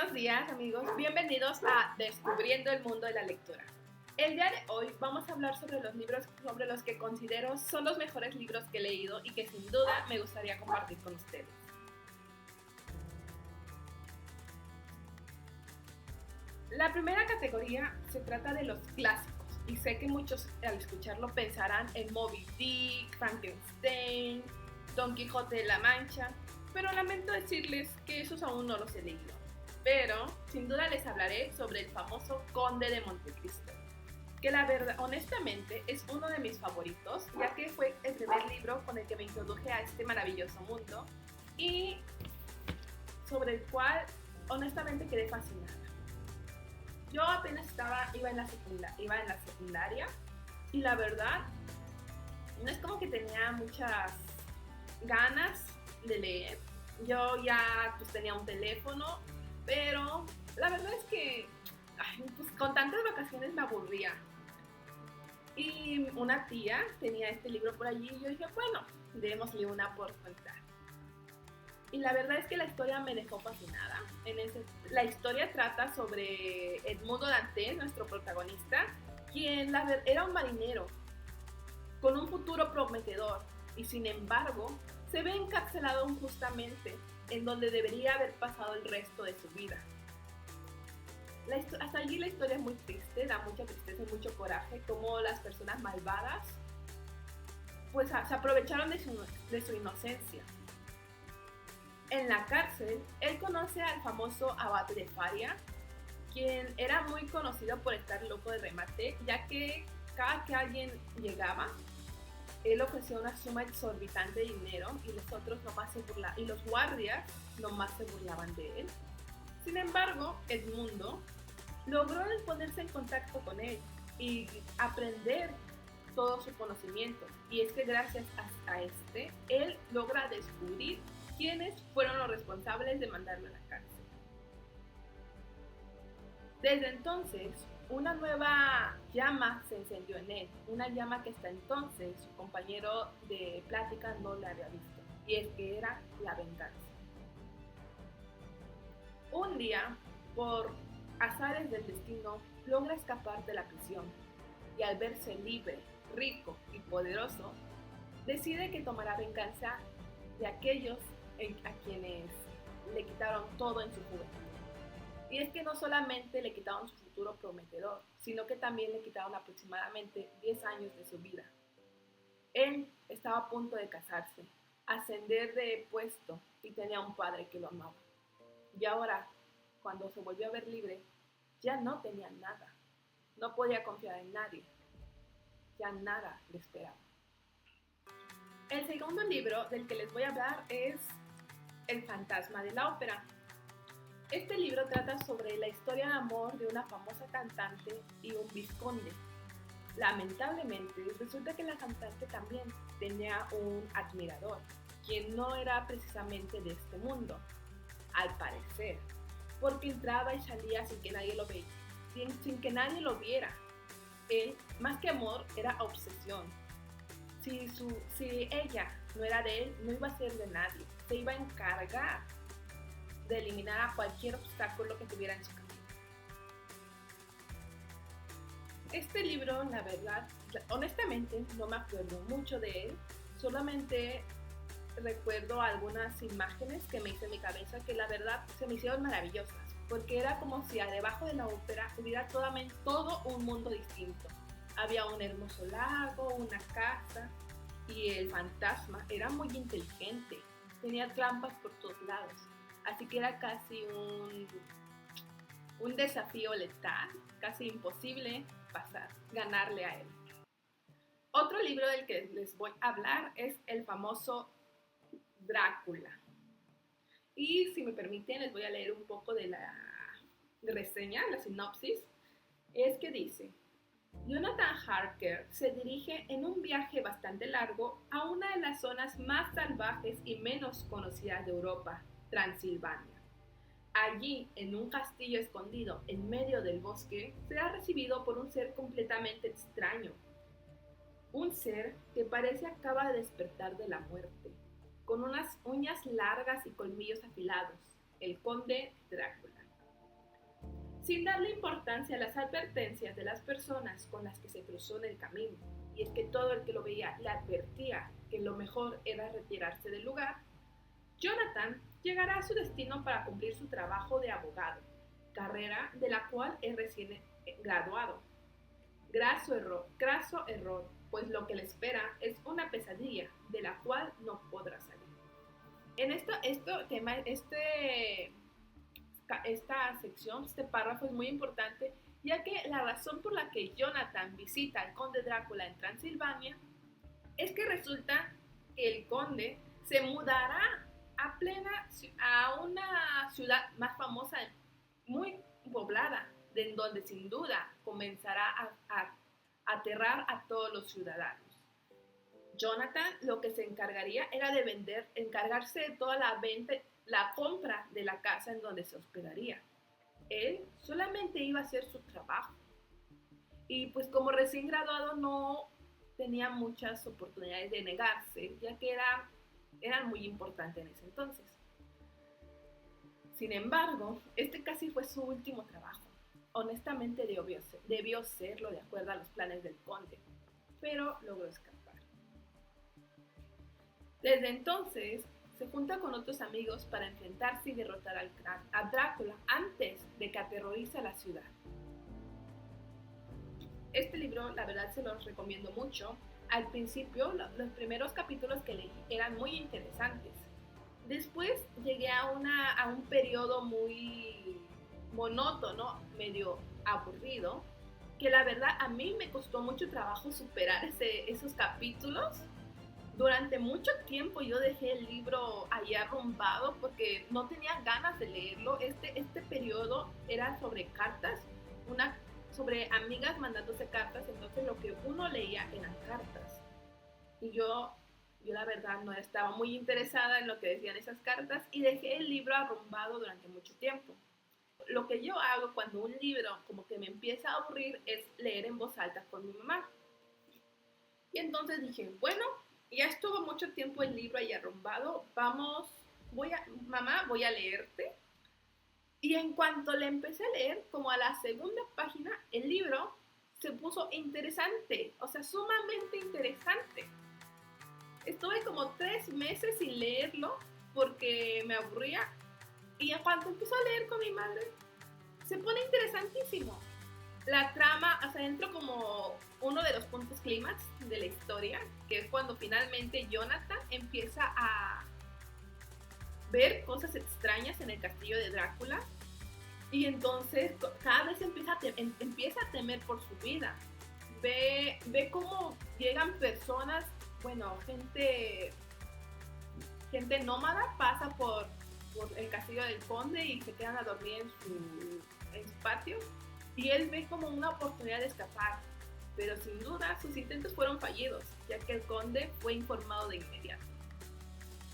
Buenos días amigos, bienvenidos a Descubriendo el Mundo de la Lectura. El día de hoy vamos a hablar sobre los libros sobre los que considero son los mejores libros que he leído y que sin duda me gustaría compartir con ustedes. La primera categoría se trata de los clásicos y sé que muchos al escucharlo pensarán en Moby Dick, Frankenstein, Don Quijote de la Mancha, pero lamento decirles que esos aún no los he leído. Pero sin duda les hablaré sobre el famoso Conde de Montecristo, que la verdad, honestamente, es uno de mis favoritos, ya que fue el primer libro con el que me introduje a este maravilloso mundo y sobre el cual honestamente quedé fascinada. Yo apenas iba en la secundaria y la verdad no es como que tenía muchas ganas de leer. Yo ya pues tenía un teléfono, pero la verdad es que pues, con tantas vacaciones me aburría. Y una tía tenía este libro por allí y yo dije, bueno, démosle una oportunidad. Y la verdad es que la historia me dejó fascinada. La historia trata sobre Edmundo Dantes, nuestro protagonista, quien era un marinero con un futuro prometedor y sin embargo se ve encarcelado injustamente en donde debería haber pasado el resto de su vida. Hasta allí la historia es muy triste, da mucha tristeza y mucho coraje, como las personas malvadas pues se aprovecharon de su inocencia. En la cárcel, él conoce al famoso abate de Faria, quien era muy conocido por estar loco de remate, ya que cada que alguien llegaba, él ofrecía una suma exorbitante de dinero y los guardias nomás se burlaban de él. Sin embargo, Edmundo logró ponerse en contacto con él y aprender todo su conocimiento. Y es que gracias a él logra descubrir quiénes fueron los responsables de mandarlo a la cárcel. Desde entonces, una nueva llama se encendió en él, una llama que hasta entonces su compañero de plática no la había visto, y es que era la venganza. Un día, por azares del destino, logra escapar de la prisión, y al verse libre, rico y poderoso, decide que tomará venganza de aquellos a quienes le quitaron todo en su juventud. Y es que no solamente le quitaron su futuro prometedor, sino que también le quitaron aproximadamente 10 años de su vida. Él estaba a punto de casarse, ascender de puesto y tenía un padre que lo amaba. Y ahora, cuando se volvió a ver libre, ya no tenía nada. No podía confiar en nadie. Ya nada le esperaba. El segundo libro del que les voy a hablar es El fantasma de la ópera. Este libro trata sobre la historia de amor de una famosa cantante y un vizconde. Lamentablemente, resulta que la cantante también tenía un admirador, quien no era precisamente de este mundo, al parecer, porque entraba y salía sin que nadie lo veía, sin que nadie lo viera. Él, más que amor, era obsesión. Si ella no era de él, no iba a ser de nadie, se iba a encargar de eliminar a cualquier obstáculo que tuviera en su camino. Este libro, la verdad, honestamente no me acuerdo mucho de él, solamente recuerdo algunas imágenes que me hice en mi cabeza que la verdad se me hicieron maravillosas, porque era como si debajo de la ópera hubiera todo un mundo distinto. Había un hermoso lago, una casa, y el fantasma era muy inteligente, tenía trampas por todos lados. Así que era casi un desafío letal, casi imposible ganarle a él. Otro libro del que les voy a hablar es el famoso Drácula. Y si me permiten, les voy a leer un poco de la reseña, la sinopsis. Es que dice: Jonathan Harker se dirige en un viaje bastante largo a una de las zonas más salvajes y menos conocidas de Europa, Transilvania. Allí, en un castillo escondido en medio del bosque, será recibido por un ser completamente extraño. Un ser que parece acaba de despertar de la muerte, con unas uñas largas y colmillos afilados, el conde Drácula. sin darle importancia a las advertencias de las personas con las que se cruzó en el camino. Y es que todo el que lo veía le advertía que lo mejor era retirarse del lugar. Jonathan llegará a su destino para cumplir su trabajo de abogado, carrera de la cual es recién graduado. Graso error, pues lo que le espera es una pesadilla de la cual no podrá salir. En esta sección, este párrafo es muy importante, ya que la razón por la que Jonathan visita al conde Drácula en Transilvania es que resulta que el conde se mudará a una ciudad más famosa, muy poblada, de donde sin duda comenzará a aterrar a todos los ciudadanos. Jonathan lo que se encargaría era de encargarse de toda la compra de la casa en donde se hospedaría. Él solamente iba a hacer su trabajo. Y pues como recién graduado no tenía muchas oportunidades de negarse, ya que eran muy importantes en ese entonces. Sin embargo, este casi fue su último trabajo. Honestamente debió serlo de acuerdo a los planes del conde, pero logró escapar. Desde entonces, se junta con otros amigos para enfrentarse y derrotar a Drácula antes de que aterrorice a la ciudad. Este libro, la verdad, se los recomiendo mucho. Al principio, los primeros capítulos que leí eran muy interesantes. Después llegué a un periodo muy monótono, medio aburrido, que la verdad a mí me costó mucho trabajo superar esos capítulos. Durante mucho tiempo yo dejé el libro ahí arrumbado porque no tenía ganas de leerlo. Este periodo era sobre cartas, sobre amigas mandándose cartas, entonces lo que uno leía eran cartas. Y yo la verdad no estaba muy interesada en lo que decían esas cartas y dejé el libro arrumbado durante mucho tiempo. Lo que yo hago cuando un libro como que me empieza a aburrir es leer en voz alta con mi mamá. Y entonces dije, bueno, ya estuvo mucho tiempo el libro ahí arrumbado, mamá, voy a leerte. Y en cuanto le empecé a leer, como a la segunda página, el libro se puso interesante, o sea, sumamente interesante. Estuve como 3 meses sin leerlo porque me aburría. Y en cuanto empiezo a leer con mi madre, se pone interesantísimo. La trama, o sea, entró como uno de los puntos clímax de la historia, que es cuando finalmente Jonathan empieza a ver cosas extrañas en el castillo de Drácula y entonces cada vez empieza a temer por su vida. Ve cómo llegan personas, bueno, gente nómada pasa por el castillo del conde y se quedan a dormir en su patio. Y él ve como una oportunidad de escapar, pero sin duda sus intentos fueron fallidos, ya que el conde fue informado de inmediato.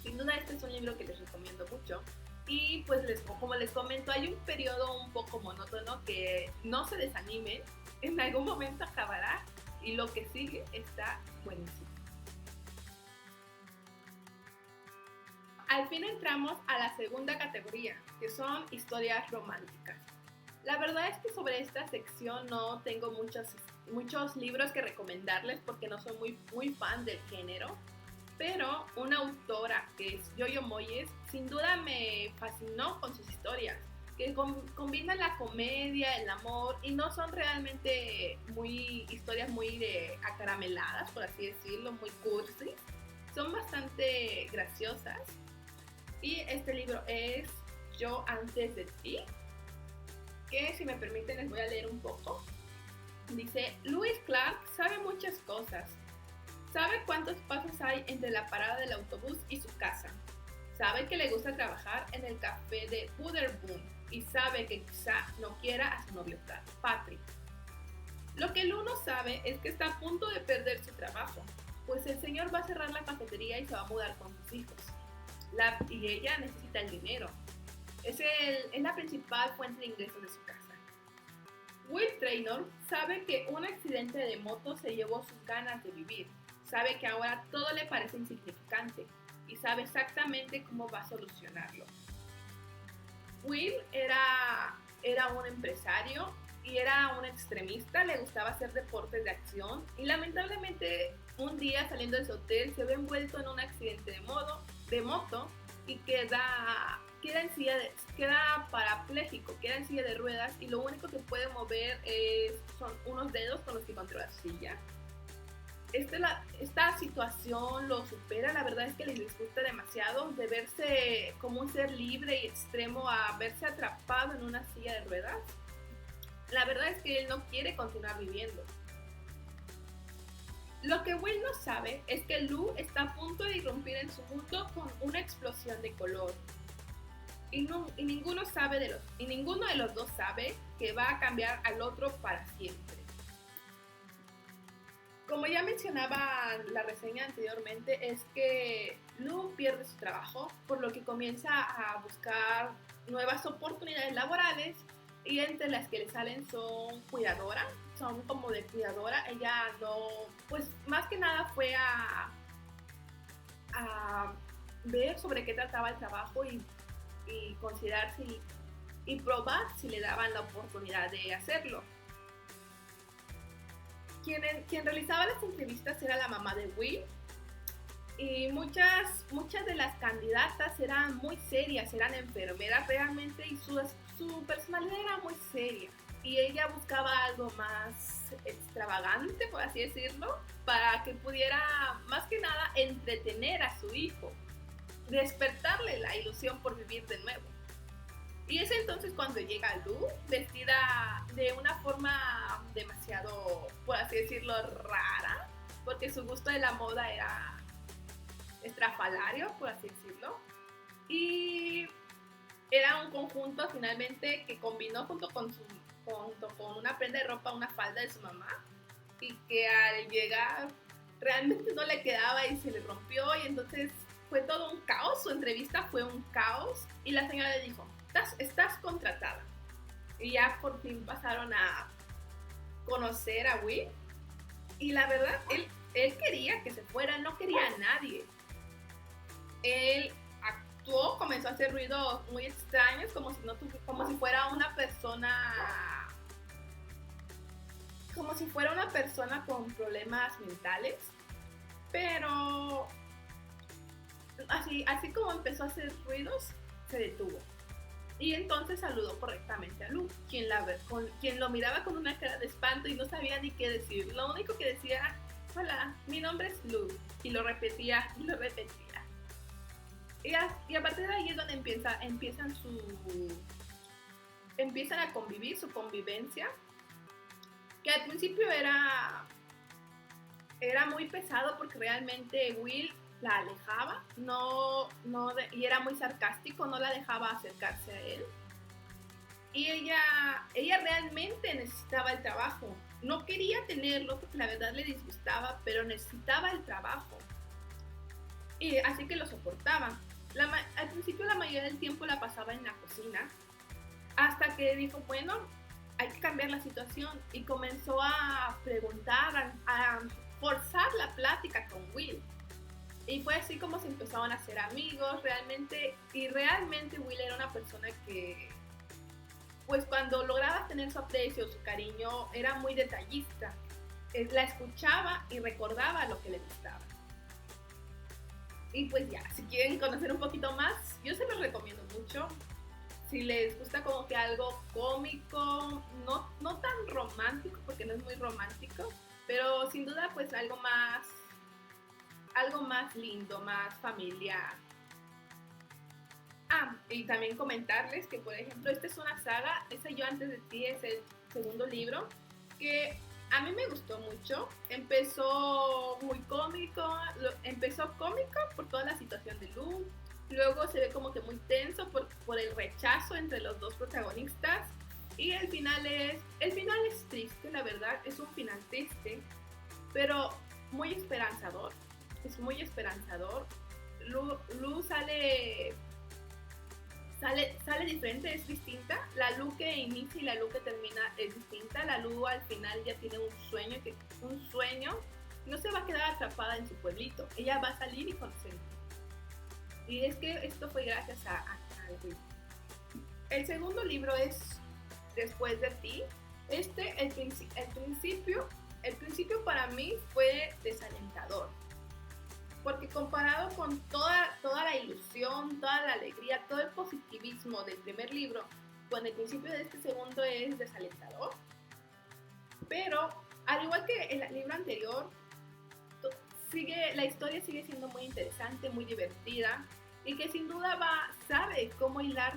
Sin duda este es un libro que les recomiendo mucho. Y pues como les comento, hay un periodo un poco monótono que no se desanimen, en algún momento acabará y lo que sigue está buenísimo. Al fin entramos a la segunda categoría, que son historias románticas. La verdad es que sobre esta sección no tengo muchos libros que recomendarles porque no soy muy fan del género, pero una autora que es Yoyo Moyes sin duda me fascinó con sus historias, que combinan la comedia, el amor y no son realmente historias muy acarameladas, por así decirlo, muy cursi, son bastante graciosas. Y este libro es Yo antes de ti, que si me permiten les voy a leer un poco. Dice, Louis Clark sabe muchas cosas. Sabe cuántos pasos hay entre la parada del autobús y su casa. Sabe que le gusta trabajar en el café de Butterboom y sabe que quizá no quiera a su novio Patrick. Lo que Lou no sabe es que está a punto de perder su trabajo, pues el señor va a cerrar la cafetería y se va a mudar con sus hijos. Y ella necesita el dinero. Es la principal fuente de ingresos de su casa. Will Traynor sabe que un accidente de moto se llevó sus ganas de vivir. Sabe que ahora todo le parece insignificante y sabe exactamente cómo va a solucionarlo. Will era era un empresario y era un extremista, le gustaba hacer deportes de acción y lamentablemente un día saliendo de su hotel se ve envuelto en un accidente de moto y queda parapléjico, queda en silla de ruedas y lo único que puede mover son unos dedos con los que controla su silla. Esta situación lo supera, la verdad es que les disgusta demasiado de verse como un ser libre y extremo a verse atrapado en una silla de ruedas. La verdad es que él no quiere continuar viviendo. Lo que Will no sabe es que Lou está a punto de irrumpir en su mundo con una explosión de color. Y ninguno de los dos sabe que va a cambiar al otro para siempre. Como ya mencionaba la reseña anteriormente, es que Lou pierde su trabajo, por lo que comienza a buscar nuevas oportunidades laborales y entre las que le salen son como de cuidadora. Ella no, pues más que nada fue a ver sobre qué trataba el trabajo y considerar y probar si le daban la oportunidad de hacerlo. Quien realizaba las entrevistas era la mamá de Will y muchas de las candidatas eran muy serias, eran enfermeras realmente y su personalidad era muy seria y ella buscaba algo más extravagante, por así decirlo, para que pudiera más que nada entretener a su hijo, despertarle la ilusión por vivir de nuevo. Y es entonces cuando llega Lou, vestida de una forma demasiado, por así decirlo, rara, porque su gusto de la moda era estrafalario, por así decirlo. Y era un conjunto finalmente que combinó junto con una prenda de ropa, una falda de su mamá, y que al llegar realmente no le quedaba y se le rompió y entonces fue todo un caos, su entrevista fue un caos y la señora le dijo, estás contratada. Y ya por fin pasaron a conocer a Will y la verdad, él quería que se fuera, no quería a nadie. Él actuó, comenzó a hacer ruidos muy extraños, como si fuera una persona con problemas mentales, pero así como empezó a hacer ruidos, se detuvo. Y entonces saludó correctamente a Lou, quien lo miraba con una cara de espanto y no sabía ni qué decir. Lo único que decía, hola, mi nombre es Lou, y lo repetía y lo repetía. Y a partir de ahí es donde empiezan a convivir, su convivencia, que al principio era muy pesado porque realmente Will la alejaba, y era muy sarcástico, no la dejaba acercarse a él. Y ella realmente necesitaba el trabajo. No quería tenerlo porque la verdad le disgustaba, pero necesitaba el trabajo. Y así que lo soportaba. Al principio la mayoría del tiempo la pasaba en la cocina, hasta que dijo, bueno, hay que cambiar la situación y comenzó a preguntar, a forzar la plática con Will. Y fue así como se empezaron a hacer amigos realmente Will era una persona que, pues cuando lograba tener su aprecio, su cariño, era muy detallista. La escuchaba y recordaba lo que le gustaba. Y pues ya, si quieren conocer un poquito más, yo se los recomiendo mucho. Si les gusta como que algo cómico, no tan romántico, porque no es muy romántico, pero sin duda pues algo más lindo, más familiar. Y también comentarles que, por ejemplo, esta es una saga, esa Yo antes de ti es el segundo libro, que a mí me gustó mucho. Empezó muy cómico, por toda la situación de Lou. Luego se ve como que muy tenso por el rechazo entre los dos protagonistas. Y el final es triste, la verdad, es un final triste, pero muy esperanzador. Es muy esperanzador. Lou sale diferente, es distinta. La Lou que inicia y la Lou que termina es distinta. La Lou al final ya tiene un sueño, no se va a quedar atrapada en su pueblito, ella va a salir y conocer. Y es que esto fue gracias a Will. El segundo libro es después de ti. El principio para mí fue desalentador, porque comparado con toda la ilusión, toda la alegría, todo el positivismo del primer libro, con el principio de este segundo es desalentador. Pero al igual que el libro anterior, la historia sigue siendo muy interesante, muy divertida, y que sin duda sabe cómo hilar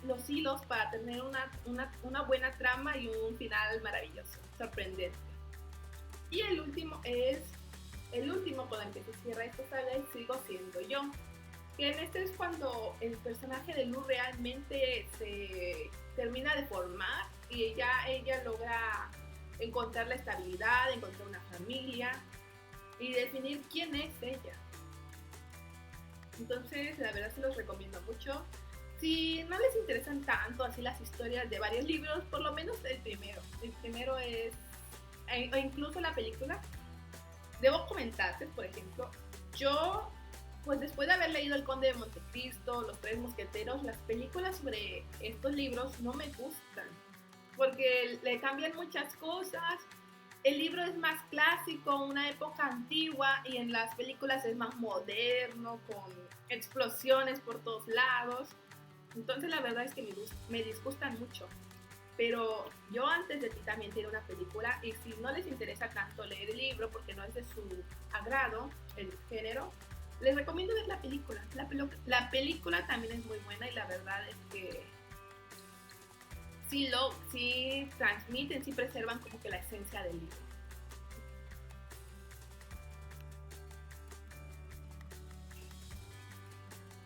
los hilos para tener una buena trama y un final maravilloso, sorprendente. Y el último con el que se cierra esta saga es Sigo Siendo Yo, que en este es cuando el personaje de Lu realmente se termina de formar y ella logra encontrar la estabilidad, encontrar una familia y definir quién es ella. Entonces, la verdad se los recomiendo mucho. Si no les interesan tanto así las historias de varios libros, por lo menos el primero. El primero es, o incluso la película. Debo comentarles, por ejemplo, yo, pues después de haber leído El Conde de Montecristo, Los Tres Mosqueteros, las películas sobre estos libros no me gustan, porque le cambian muchas cosas. El libro es más clásico, una época antigua, y en las películas es más moderno, con explosiones por todos lados. Entonces la verdad es que me disgustan mucho. Pero Yo Antes de Ti también tiene una película, y si no les interesa tanto leer el libro porque no es de su agrado el género, les recomiendo ver la película. La película también es muy buena, y la verdad es que sí transmiten, sí preservan como que la esencia del libro.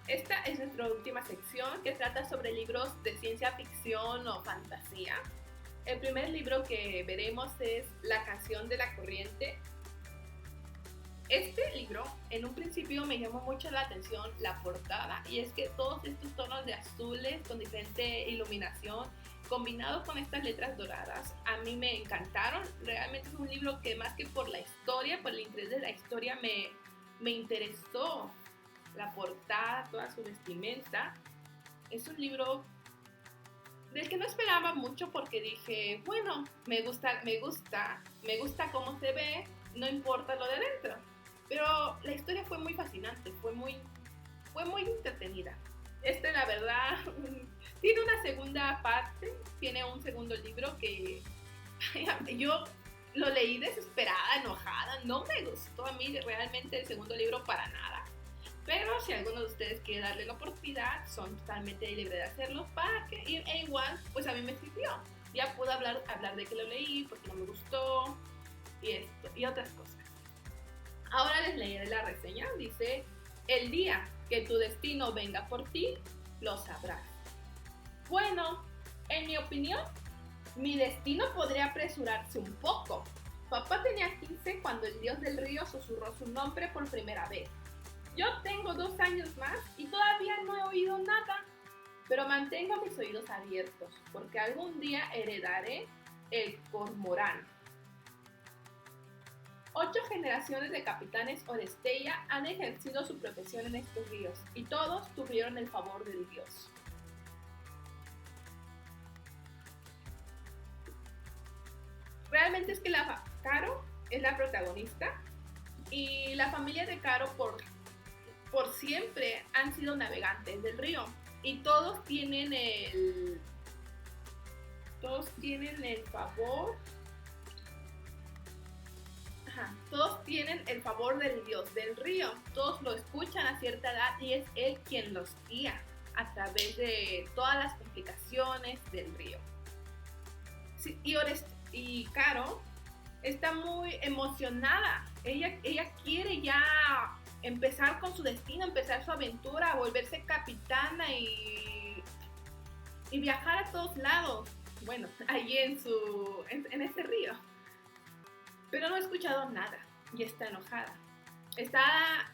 Esta es nuestra última sección, que trata sobre libros de ciencia ficción o fantasía. El primer libro que veremos es La Canción de la Corriente. Este libro, en un principio me llamó mucho la atención la portada, y es que todos estos tonos de azules con diferente iluminación, combinados con estas letras doradas, a mí me encantaron. Realmente es un libro que, más que por la historia, por el interés de la historia, me interesó la portada, toda su vestimenta. Es un libro del que no esperaba mucho, porque dije, bueno, me gusta cómo se ve, no importa lo de dentro. Pero la historia fue muy fascinante, fue muy entretenida. La verdad, tiene una segunda parte, tiene un segundo libro que yo lo leí desesperada, enojada, no me gustó a mí realmente el segundo libro para nada. Pero si alguno de ustedes quiere darle la oportunidad, son totalmente libres de hacerlo, e igual, pues a mí me sirvió. Ya puedo hablar de que lo leí, porque no me gustó, y otras cosas. Ahora les leeré la reseña. Dice: el día que tu destino venga por ti, lo sabrás. Bueno, en mi opinión, mi destino podría apresurarse un poco. Papá tenía 15 cuando el dios del río susurró su nombre por primera vez. Yo tengo 2 años más y todavía no he oído nada, pero mantengo mis oídos abiertos, porque algún día heredaré el cormorán. 8 generaciones de capitanes Orestella han ejercido su profesión en estos ríos, y todos tuvieron el favor del dios. Realmente es que Caro es la protagonista, y la familia de Caro por siempre han sido navegantes del río, y todos tienen el favor. Todos tienen el favor del dios del río. Todos lo escuchan a cierta edad, y es él quien los guía a través de todas las complicaciones del río. Sí, y Caro está muy emocionada. Ella quiere ya empezar con su destino, empezar su aventura, volverse capitana y viajar a todos lados. Bueno, allí en este río. Pero no ha escuchado nada y está enojada. Está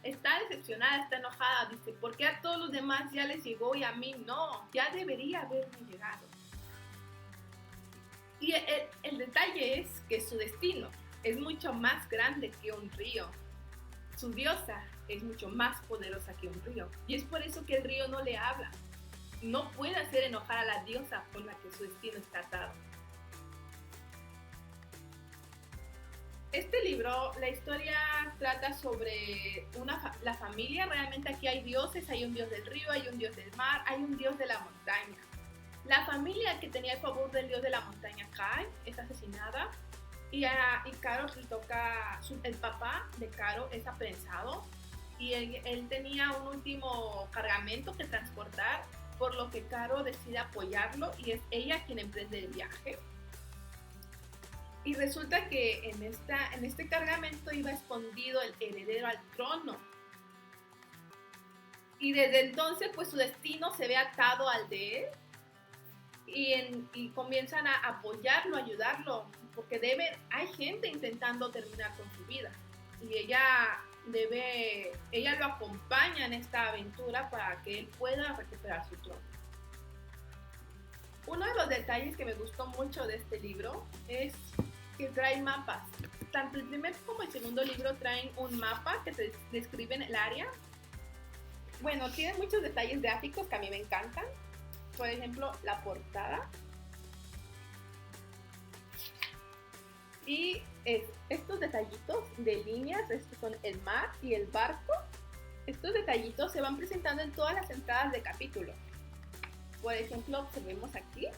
decepcionada, está enojada. Dice, ¿por qué a todos los demás ya les llegó y a mí no? Ya debería haberme llegado. Y el detalle es que su destino es mucho más grande que un río. Su diosa es mucho más poderosa que un río, y es por eso que el río no le habla. no puede hacer enojar a la diosa con la que su destino está atado. Este libro, la historia trata sobre la familia. Realmente aquí hay dioses, hay un dios del río, hay un dios del mar, hay un dios de la montaña. La familia que tenía el favor del dios de la montaña cae, es asesinada, y Caro le toca, el papá de Caro es apresado, y él tenía un último cargamento que transportar, por lo que Caro decide apoyarlo y es ella quien emprende el viaje. Y resulta que en este cargamento iba escondido el heredero al trono. Y desde entonces, pues su destino se ve atado al de él. Y comienzan a apoyarlo, a ayudarlo, porque hay gente intentando terminar con su vida. Y ella lo acompaña en esta aventura para que él pueda recuperar su trono. Uno de los detalles que me gustó mucho de este libro es que trae mapas. Tanto el primer como el segundo libro traen un mapa que te describen el área. Bueno, tienen muchos detalles gráficos que a mí me encantan. Por ejemplo, la portada. Y estos detallitos de líneas, estos son el mar y el barco. Estos detallitos se van presentando en todas las entradas de capítulo. Por ejemplo, observemos aquí.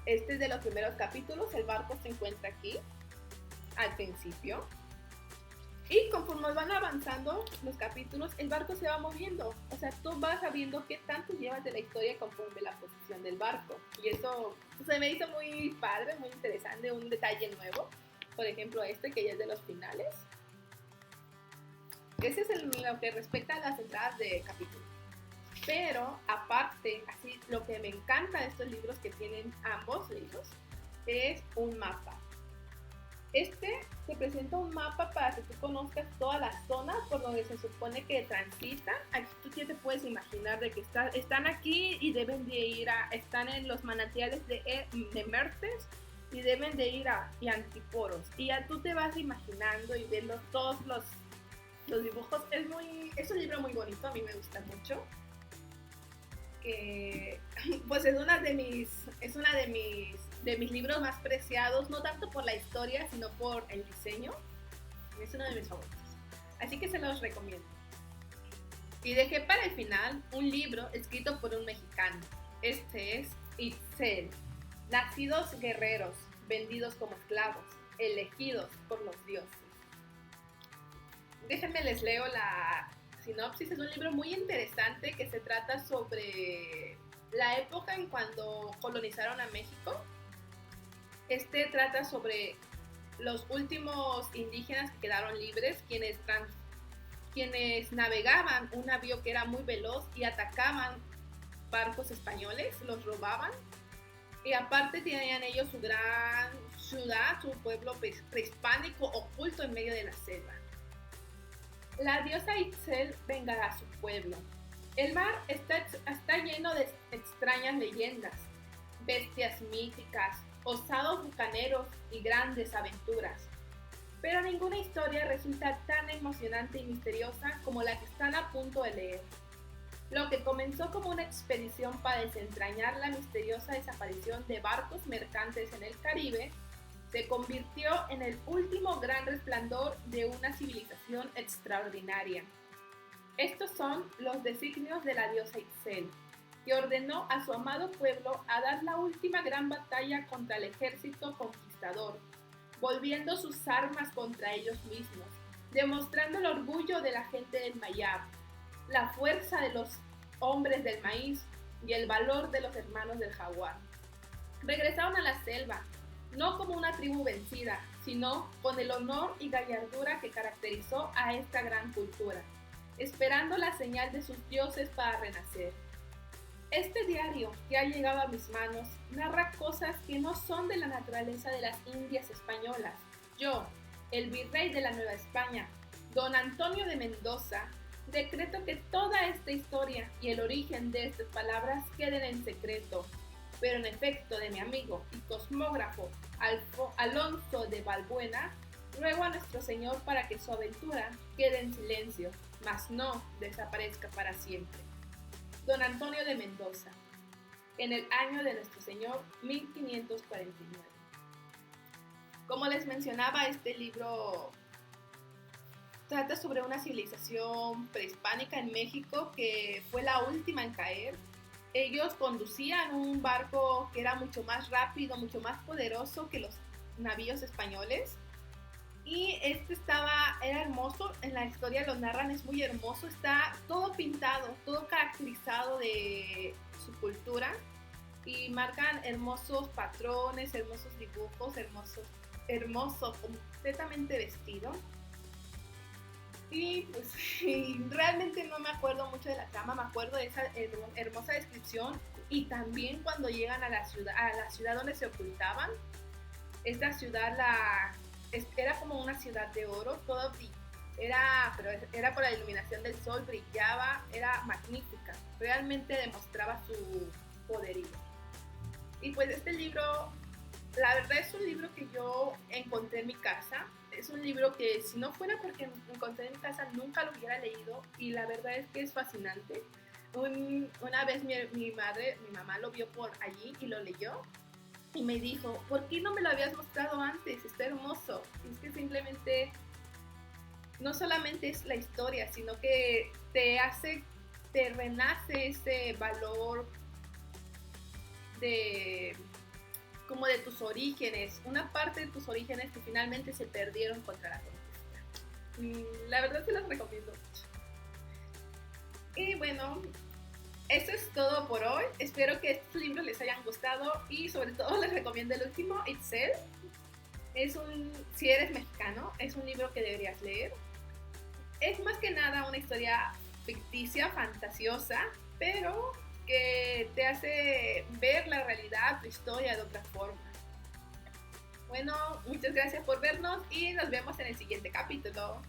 Este es de los primeros capítulos, el barco se encuentra aquí, al principio. Y conforme van avanzando los capítulos, el barco se va moviendo. O sea, tú vas sabiendo qué tanto llevas de la historia conforme la posición del barco. Y eso se me hizo muy padre, muy interesante, un detalle nuevo. Por ejemplo, que ya es de los finales. Ese es lo que respecta a las entradas de capítulos. Pero aparte, así lo que me encanta de estos libros que tienen ambos libros es un mapa. Te presenta un mapa para que tú conozcas todas las zonas por donde se supone que transitan. Aquí tú ya te puedes imaginar de que están aquí y deben de ir están en los manantiales de Mertes y deben de ir a Antiporos. Y ya tú te vas imaginando y viendo todos los dibujos. Es un libro muy bonito, a mí me gusta mucho. Que pues es una de mis libros más preciados, no tanto por la historia, sino por el diseño. Es uno de mis favoritos. Así que se los recomiendo. Y dejé para el final un libro escrito por un mexicano. Este es Itzel. Nacidos guerreros, vendidos como esclavos, elegidos por los dioses. Déjenme les leo la sinopsis. Es un libro muy interesante que se trata sobre la época en cuando colonizaron a México. Trata sobre los últimos indígenas que quedaron libres, quienes navegaban un navío que era muy veloz y atacaban barcos españoles, los robaban. Y aparte tenían ellos su gran ciudad, su pueblo prehispánico oculto en medio de la selva. La diosa Itzel vengará a su pueblo. El mar está lleno de extrañas leyendas, bestias míticas, osados bucaneros y grandes aventuras. Pero ninguna historia resulta tan emocionante y misteriosa como la que están a punto de leer. Lo que comenzó como una expedición para desentrañar la misteriosa desaparición de barcos mercantes en el Caribe, se convirtió en el último gran resplandor de una civilización extraordinaria. Estos son los designios de la diosa Itzel, que ordenó a su amado pueblo a dar la última gran batalla contra el ejército conquistador, volviendo sus armas contra ellos mismos, demostrando el orgullo de la gente del Mayab, la fuerza de los hombres del maíz y el valor de los hermanos del jaguar. Regresaron a la selva, no como una tribu vencida, sino con el honor y gallardura que caracterizó a esta gran cultura, esperando la señal de sus dioses para renacer. Este diario que ha llegado a mis manos narra cosas que no son de la naturaleza de las Indias españolas. Yo, el virrey de la Nueva España, don Antonio de Mendoza, decreto que toda esta historia y el origen de estas palabras queden en secreto, pero en efecto de mi amigo y cosmógrafo Alonso de Balbuena, ruego a nuestro Señor para que su aventura quede en silencio, mas no desaparezca para siempre. Don Antonio de Mendoza, en el año de nuestro Señor 1549. Como les mencionaba, este libro trata sobre una civilización prehispánica en México que fue la última en caer. Ellos conducían un barco que era mucho más rápido, mucho más poderoso que los navíos españoles. Y era hermoso, en la historia lo narran, es muy hermoso, está todo pintado, todo caracterizado de su cultura y marcan hermosos patrones, hermosos dibujos, hermoso, completamente vestido. Y pues realmente no me acuerdo mucho de la trama, me acuerdo de esa hermosa descripción y también cuando llegan a la ciudad donde se ocultaban. Esta ciudad era como una ciudad de oro, pero era por la iluminación del sol, brillaba, era magnífica, realmente demostraba su poderío. Y pues este libro, la verdad es un libro que yo encontré en mi casa, es un libro que si no fuera porque lo encontré en mi casa nunca lo hubiera leído y la verdad es que es fascinante. Una vez mi mamá lo vio por allí y lo leyó y me dijo, ¿por qué no me lo habías mostrado antes? Está hermoso. Y es que simplemente no solamente es la historia, sino que te renace ese valor de como de tus orígenes, una parte de tus orígenes que finalmente se perdieron contra la conquista. La verdad se los recomiendo mucho. Y bueno, eso es todo por hoy. Espero que estos libros les hayan gustado y sobre todo les recomiendo el último, Itzel. Si eres mexicano, es un libro que deberías leer. Es más que nada una historia ficticia, fantasiosa, pero que te hace ver la realidad, tu historia de otra forma. Bueno, muchas gracias por vernos y nos vemos en el siguiente capítulo.